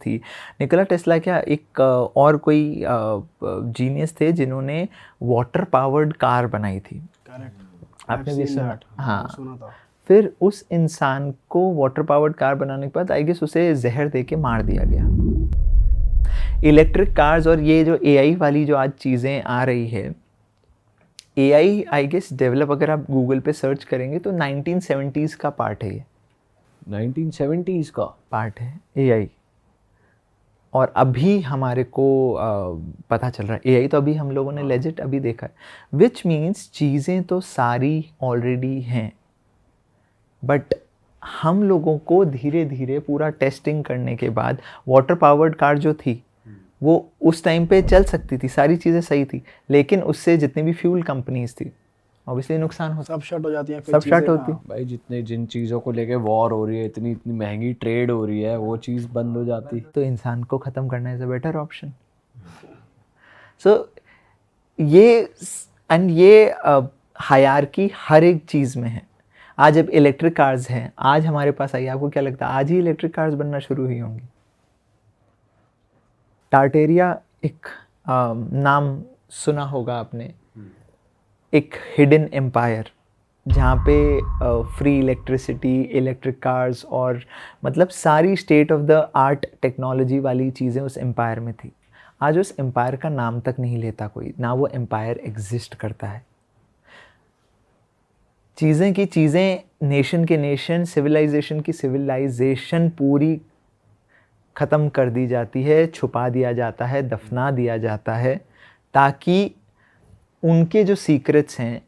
थी। Nikola Tesla क्या एक और कोई जीनियस थे जिन्होंने वाटर पावर्ड कार बनाई थी। करेक्ट, आपने भी सुना? हाँ, सुना था। फिर उस इंसान को वाटर पावर्ड कार बनाने के बाद आई गेस उसे जहर दे के मार दिया गया। इलेक्ट्रिक कार्स और ये जो एआई वाली जो आज चीज़ें आ रही है, एआई आई गेस डेवलप अगर आप गूगल पे सर्च करेंगे तो 1970s का पार्ट है, ये 1970s का पार्ट है एआई। और अभी हमारे को पता चल रहा है एआई तो अभी हम लोगों ने लेजिट अभी देखा है, विच मीन्स चीज़ें तो सारी ऑलरेडी हैं, बट हम लोगों को धीरे धीरे पूरा टेस्टिंग करने के बाद वाटर पावर्ड कार जो थी वो उस टाइम पे चल सकती थी, सारी चीज़ें सही थी, लेकिन उससे जितनी भी फ्यूल कंपनीज थी ऑब्वियसली नुकसान होता, सब शट हो जाती है, सब शट होती। भाई जिन चीज़ों को लेके वॉर हो रही है, इतनी महंगी ट्रेड हो रही है, वो चीज़ बंद हो जाती। तो इंसान को ख़त्म करना इज़ अ बेटर ऑप्शन। सो ये हायरार्की हर एक चीज़ में है। आज जब इलेक्ट्रिक कार्स हैं, आज हमारे पास आई, आपको क्या लगता है आज ही इलेक्ट्रिक कार्स बनना शुरू हुई होंगी? टार्टेरिया एक नाम सुना होगा आपने, एक हिडन एम्पायर जहाँ पे फ्री इलेक्ट्रिसिटी, इलेक्ट्रिक कार्स और मतलब सारी state of the art technology वाली चीज़ें उस एम्पायर में थी। आज उस एम्पायर का नाम तक नहीं लेता कोई, ना वो एम्पायर एग्जिस्ट करता है। चीज़ें की चीज़ें, नेशन के नेशन, सिविलाइजेशन की सिविलाइजेशन पूरी ख़त्म कर दी जाती है, छुपा दिया जाता है, दफना दिया जाता है, ताकि उनके जो सीक्रेट्स हैं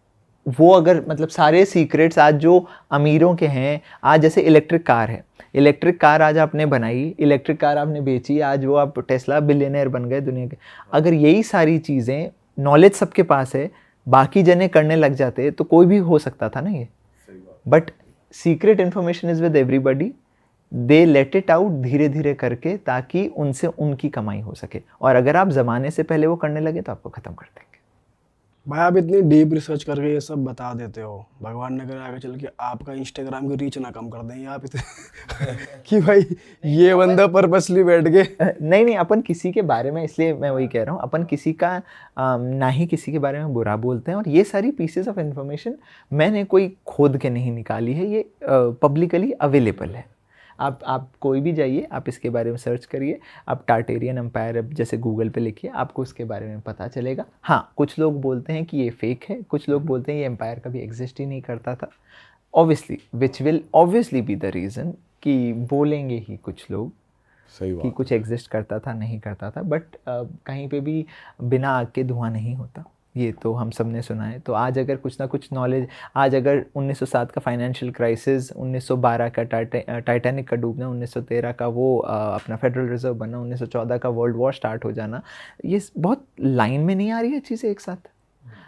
वो अगर मतलब सारे सीक्रेट्स आज जो अमीरों के हैं, आज जैसे इलेक्ट्रिक कार है, इलेक्ट्रिक कार आज आपने बनाई, इलेक्ट्रिक कार आपने बेची, आज वो आप टेस्ला बिलियनर बन गए दुनिया के। अगर यही सारी चीज़ें नॉलेज सबके पास है, बाकी जने करने लग जाते तो कोई भी हो सकता था ना ये। But secret information is with everybody, they let it out धीरे धीरे करके, ताकि उनसे उनकी कमाई हो सके। और अगर आप ज़माने से पहले वो करने लगे तो आपको ख़त्म कर देंगे। भाई आप इतनी डीप रिसर्च करके ये सब बता देते हो, भगवान ने करे आगे चल के आपका इंस्टाग्राम की रीच ना कम कर दें आप इतने कि भाई ये बंदा पर्पसली बैठ के नहीं, अपन किसी के बारे में, इसलिए मैं वही कह रहा हूँ, अपन किसी का ना ही किसी के बारे में बुरा बोलते हैं। और ये सारी पीसेस ऑफ इन्फॉर्मेशन मैंने कोई खोद के नहीं निकाली है, ये पब्लिकली अवेलेबल है। आप कोई भी जाइए, आप इसके बारे में सर्च करिए, आप टार्टेरियन एम्पायर अब जैसे गूगल पे लिखिए, आपको उसके बारे में पता चलेगा। हाँ, कुछ लोग बोलते हैं कि ये फेक है, कुछ लोग बोलते हैं ये एम्पायर कभी एग्जिस्ट ही नहीं करता था। Obviously which will obviously be the reason कि बोलेंगे ही कुछ लोग सही बात कि कुछ एग्जिस्ट करता था, नहीं करता था, बट कहीं पे भी बिना आग के धुआं नहीं होता, ये तो हम सब ने सुना है। तो आज अगर कुछ ना कुछ नॉलेज, आज अगर 1907 का फाइनेंशियल क्राइसिस, 1912 का टाइटैनिक का डूबना, 1913 का वो अपना फेडरल रिजर्व बनना, 1914 का वर्ल्ड वॉर स्टार्ट हो जाना, ये बहुत लाइन में नहीं आ रही है चीज़ें एक साथ।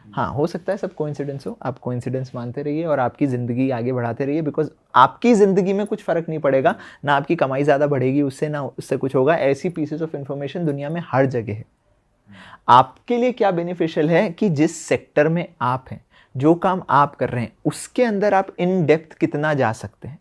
हाँ, हो सकता है सब कोइंसिडेंस हो, आप कोइंसिडेंस मानते रहिए और आपकी ज़िंदगी आगे बढ़ाते रहिए, बिकॉज आपकी ज़िंदगी में कुछ फ़र्क नहीं पड़ेगा, ना आपकी कमाई ज़्यादा बढ़ेगी उससे, ना उससे कुछ होगा। ऐसी पीसेस ऑफ इन्फॉर्मेशन दुनिया में हर जगह है। आपके लिए क्या बेनिफिशियल है कि जिस सेक्टर में आप हैं, जो काम आप कर रहे हैं, उसके अंदर आप इन डेप्थ कितना जा सकते हैं।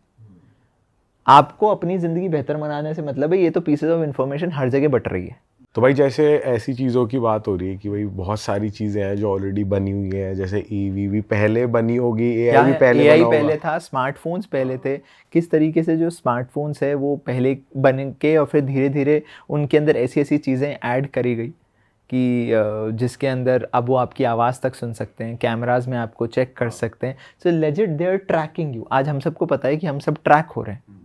आपको अपनी ज़िंदगी बेहतर बनाने से मतलब है, ये तो पीसेस ऑफ इन्फॉर्मेशन हर जगह बट रही है। तो भाई जैसे ऐसी चीज़ों की बात हो रही है कि भाई बहुत सारी चीज़ें हैं जो ऑलरेडी बनी हुई हैं, जैसे ईवी भी पहले बनी होगी, एआई भी पहले बना होगा। पहले था, स्मार्टफोन्स पहले थे, किस तरीके से जो स्मार्टफोन्स है वो पहले बन के और फिर धीरे धीरे उनके अंदर ऐसी ऐसी चीज़ें ऐड करी गई कि जिसके अंदर अब वो आपकी आवाज़ तक सुन सकते हैं, कैमराज में आपको चेक कर सकते हैं। So legit they are tracking you. आज हम सबको पता है कि हम सब ट्रैक हो रहे हैं।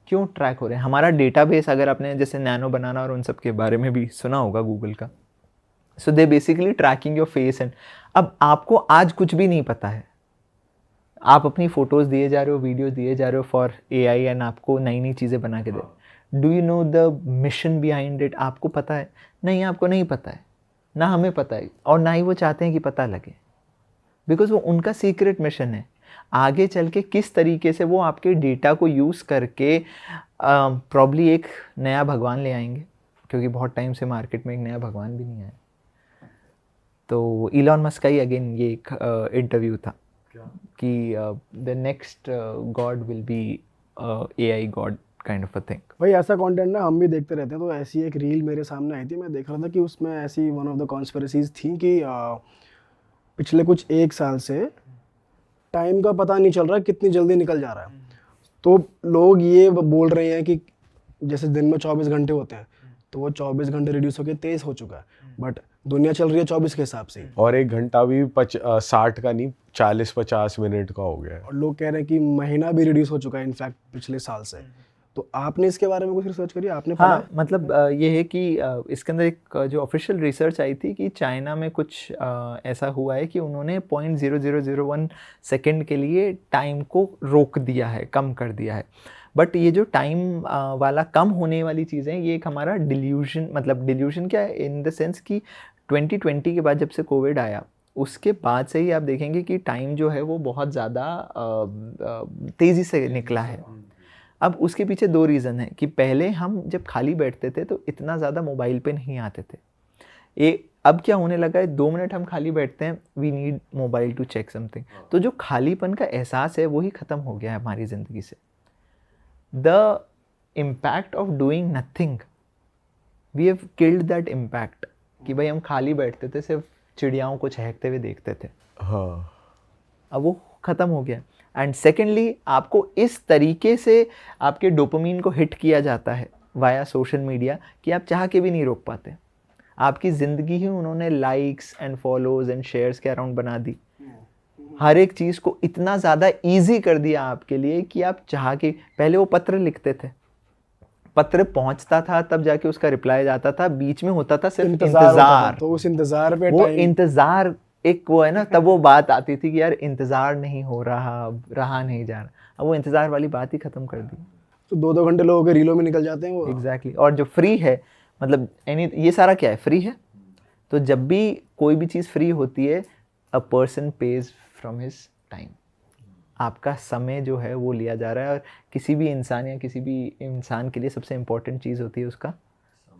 क्यों ट्रैक हो रहे हैं? हमारा डेटाबेस, अगर आपने जैसे नैनो बनाना और उन सब के बारे में भी सुना होगा गूगल का, so they basically tracking your face. And अब आपको आज कुछ भी नहीं पता है, आप अपनी फ़ोटोज़ दिए जा रहे हो, वीडियो दिए जा रहे हो फॉर एआई, एंड आपको नई नई चीज़ें बना के दे। Do you know the mission behind it? आपको पता है? नहीं, आपको नहीं पता है, ना हमें पता है, और ना ही वो चाहते हैं कि पता लगे, बिकॉज वो उनका सीक्रेट मिशन है। आगे चल के किस तरीके से वो आपके डेटा को यूज़ करके प्रॉब्ली एक नया भगवान ले आएंगे, क्योंकि बहुत टाइम से मार्केट में एक नया भगवान भी नहीं आया। तो इलॉन मस्क का ही अगेन ये एक इंटरव्यू था कि the next God will be AI God kind of a thing. भाई ऐसा कंटेंट ना हम भी देखते रहते हैं, तो ऐसी एक रील मेरे सामने आई थी, मैं देख रहा था कि उसमें ऐसी वन ऑफ द कॉन्स्पिरेसीज थी कि पिछले कुछ 1 साल से टाइम का पता नहीं चल रहा कितनी जल्दी निकल जा रहा है। तो लोग ये बोल रहे हैं कि जैसे दिन में 24 घंटे होते हैं, तो वो 24 घंटे रिड्यूस होकर 23 हो चुका है, बट दुनिया चल रही है 24 के हिसाब से ही। और 1 घंटा भी 60 का नहीं, 40-50 मिनट का हो गया है। और लोग कह रहे हैं कि महीना भी रिड्यूस हो चुका है इनफैक्ट पिछले साल से। तो आपने इसके बारे में कुछ रिसर्च करी, आपने पढ़ा हाँ, है? मतलब ये है कि इसके अंदर एक जो ऑफिशियल रिसर्च आई थी कि चाइना में कुछ ऐसा हुआ है कि उन्होंने 0.0001 सेकेंड के लिए टाइम को रोक दिया है, कम कर दिया है। बट ये जो टाइम वाला कम होने वाली चीज़ें, ये एक हमारा डिल्यूशन, मतलब डिल्यूशन क्या है इन द सेंस कि 2020 के बाद जब से कोविड आया, उसके बाद से ही आप देखेंगे कि टाइम जो है वो बहुत ज़्यादा तेज़ी से निकला है। अब उसके पीछे 2 रीज़न हैं कि पहले हम जब खाली बैठते थे तो इतना ज़्यादा मोबाइल पे नहीं आते थे। अब क्या होने लगा है, 2 मिनट हम खाली बैठते हैं, we need mobile to check something. तो जो खालीपन का एहसास है वही ख़त्म हो गया है हमारी ज़िंदगी से। The impact of doing nothing, we have killed that impact कि भाई हम खाली बैठते थे, सिर्फ चिड़ियाओं को चहकते हुए देखते थे। हाँ, अब वो ख़त्म हो गया। एंड सेकेंडली, आपको इस तरीके से आपके डोपामीन को हिट किया जाता है वाया सोशल मीडिया कि आप चाह के भी नहीं रोक पाते। आपकी ज़िंदगी ही उन्होंने likes and follows and shares के अराउंड बना दी। हर एक चीज़ को इतना ज़्यादा ईजी कर दिया आपके लिए कि आप चाह के, पहले वो पत्र लिखते थे, पत्र पहुंचता था तब जाके उसका रिप्लाई जाता था, बीच में होता था सिर्फ होता था, इंतज़ार। तो उस इंतजार पे वो टाइम, इंतज़ार एक वो है ना, तब वो बात आती थी कि यार इंतज़ार नहीं हो रहा, रहा नहीं जा रहा। अब वो इंतज़ार वाली बात ही ख़त्म कर दी। तो 2-2 घंटे लोगों के रीलों में निकल जाते हैं वो। एग्जैक्टली। और जो फ्री है, मतलब ये सारा क्या है, फ्री है। तो जब भी कोई भी चीज़ फ्री होती है, a person page from his time. आपका समय जो है वो लिया जा रहा है। और किसी भी इंसान या किसी भी इंसान के लिए सबसे इम्पोर्टेंट चीज़ होती है उसका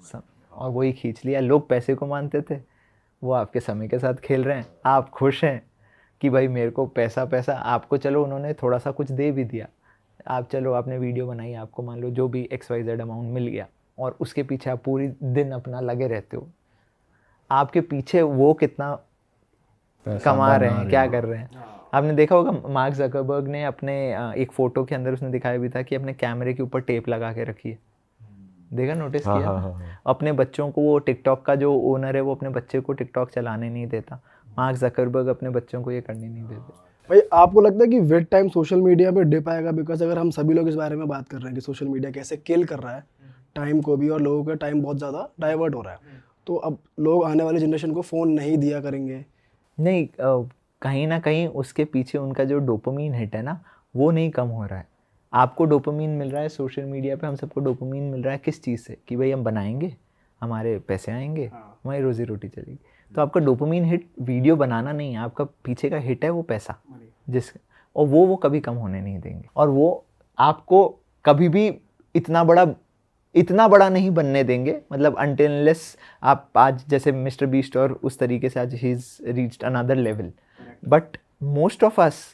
समय, और वही खींच लिया। लोग पैसे को मानते थे, वो आपके समय के साथ खेल रहे हैं। आप खुश हैं कि भाई मेरे को पैसा पैसा, आपको चलो उन्होंने थोड़ा सा कुछ दे भी दिया, आप चलो आपने वीडियो बनाई, आपको मान लो जो भी XYZ अमाउंट मिल गया, और उसके पीछे आप पूरी दिन अपना लगे रहते हो। आपके पीछे वो कितना कमा रहे हैं, क्या कर रहे हैं। आपने देखा होगा मार्क ज़करबर्ग ने अपने एक फ़ोटो के अंदर उसने दिखाया भी था कि अपने कैमरे के ऊपर टेप लगा के रखी है। देखा, नोटिस किया? हाँ। अपने बच्चों को, वो टिकटॉक का जो ओनर है वो अपने बच्चे को टिकटॉक चलाने नहीं देता। मार्क ज़करबर्ग अपने बच्चों को ये करने नहीं देते। भाई आपको लगता है कि विद टाइम सोशल मीडिया पे डिप आएगा? बिकॉज अगर हम सभी लोग इस बारे में बात कर रहे हैं कि सोशल मीडिया कैसे किल कर रहा है टाइम को भी, और लोगों का टाइम बहुत ज़्यादा डाइवर्ट हो रहा है, तो अब लोग आने वाली जनरेशन को फ़ोन नहीं दिया करेंगे। नहीं, कहीं ना कहीं उसके पीछे उनका जो डोपामीन हिट है ना, वो नहीं कम हो रहा है। आपको डोपामीन मिल रहा है सोशल मीडिया पे, हम सबको डोपामीन मिल रहा है किस चीज़ से, कि भाई हम बनाएंगे, हमारे पैसे आएंगे, हमारी रोज़ी रोटी चलेगी। तो आपका डोपामीन हिट वीडियो बनाना नहीं है, आपका पीछे का हिट है वो पैसा, और वो कभी कम होने नहीं देंगे। और वो आपको कभी भी इतना बड़ा नहीं बनने देंगे। मतलब अनटिल अनलेस आप आज जैसे मिस्टर बीस्ट और उस तरीके से आज ही is reached another level, but most of us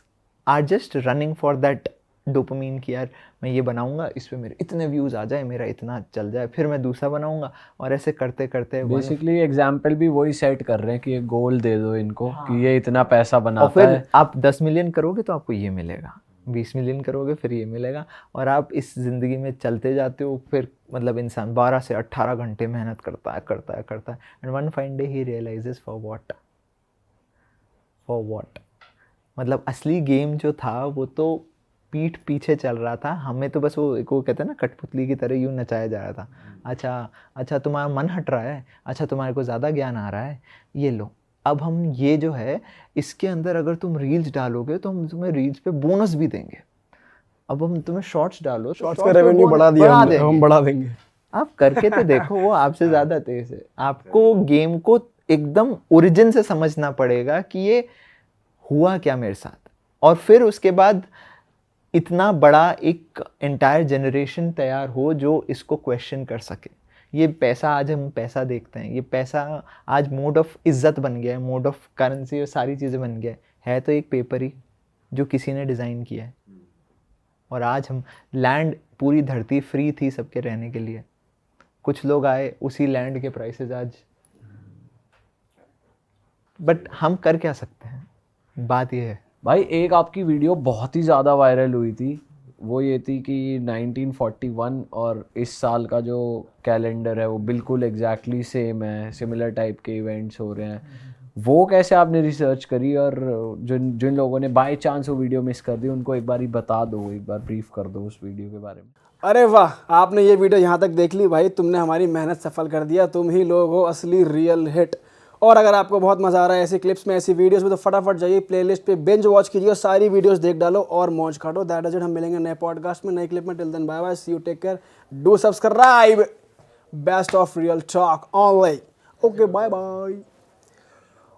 are just running for that dopamine कि यार मैं ये बनाऊंगा, इस पे मेरे इतने व्यूज़ आ जाए, मेरा इतना चल जाए, फिर मैं दूसरा बनाऊंगा, और ऐसे करते करते बेसिकली एग्जाम्पल भी वही सेट कर रहे हैं कि एक गोल दे दो इनको कि ये इतना पैसा और बनाता फिर है। आप 10 मिलियन करोगे तो आपको ये मिलेगा, 20 मिलियन करोगे फिर ये मिलेगा, और आप इस ज़िंदगी में चलते जाते हो। फिर मतलब इंसान 12 से 18 घंटे मेहनत करता है and one fine day he realises for what. मतलब असली गेम जो था वो तो पीठ पीछे चल रहा था, हमें तो बस वो कहते हैं ना, कठपुतली की तरह यूँ नचाया जा रहा था। अच्छा तुम्हारा मन हट रहा है, अच्छा तुम्हारे को ज़्यादा ज्ञान आ रहा है, ये लो, अब हम ये जो है इसके अंदर अगर तुम रील्स डालोगे तो हम तुम्हें रील्स पे बोनस भी देंगे। अब हम तुम्हें शॉर्ट्स डालो, शॉर्ट्स का रेवेन्यू बढ़ा दिया हम बढ़ा देंगे। आप करके तो देखो, वो आपसे ज़्यादा तेज है। आपको गेम को एकदम ओरिजिन से समझना पड़ेगा कि ये हुआ क्या मेरे साथ, और फिर उसके बाद इतना बड़ा एक एंटायर जनरेशन तैयार हो जो इसको क्वेश्चन कर सके। ये पैसा, आज हम पैसा देखते हैं, ये पैसा आज मोड ऑफ इज्जत बन गया है, मोड ऑफ करेंसी और सारी चीज़ें बन गया है तो एक पेपर ही जो किसी ने डिज़ाइन किया है। और आज हम लैंड पूरी धरती फ्री थी सबके रहने के लिए, कुछ लोग आए, उसी लैंड के प्राइसेस आज। बट हम कर क्या सकते हैं, बात ये है। भाई एक आपकी वीडियो बहुत ही ज़्यादा वायरल हुई थी, वो ये थी कि 1941 और इस साल का जो कैलेंडर है वो बिल्कुल एग्जैक्टली सेम है, सिमिलर टाइप के इवेंट्स हो रहे हैं। वो कैसे आपने रिसर्च करी, और जिन लोगों ने बाय चांस वो वीडियो मिस कर दी उनको एक बार ही बता दो, एक बार ब्रीफ कर दो उस वीडियो के बारे में। अरे वाह, आपने ये वीडियो यहाँ तक देख ली भाई, तुमने हमारी मेहनत सफल कर दिया, तुम ही लोग हो असली रियल हिट। और अगर आपको बहुत मज़ा आ रहा है ऐसी क्लिप्स में, ऐसी वीडियोस में, तो फटाफट जाइए प्लेलिस्ट पे बिंज वॉच कीजिए और सारी वीडियोस देख डालो और मौज काटो। That is it. हम मिलेंगे नए पॉडकास्ट में, नई क्लिप में। Till then bye bye, see you, take care, do subscribe. Best of real talk online. Okay, bye bye.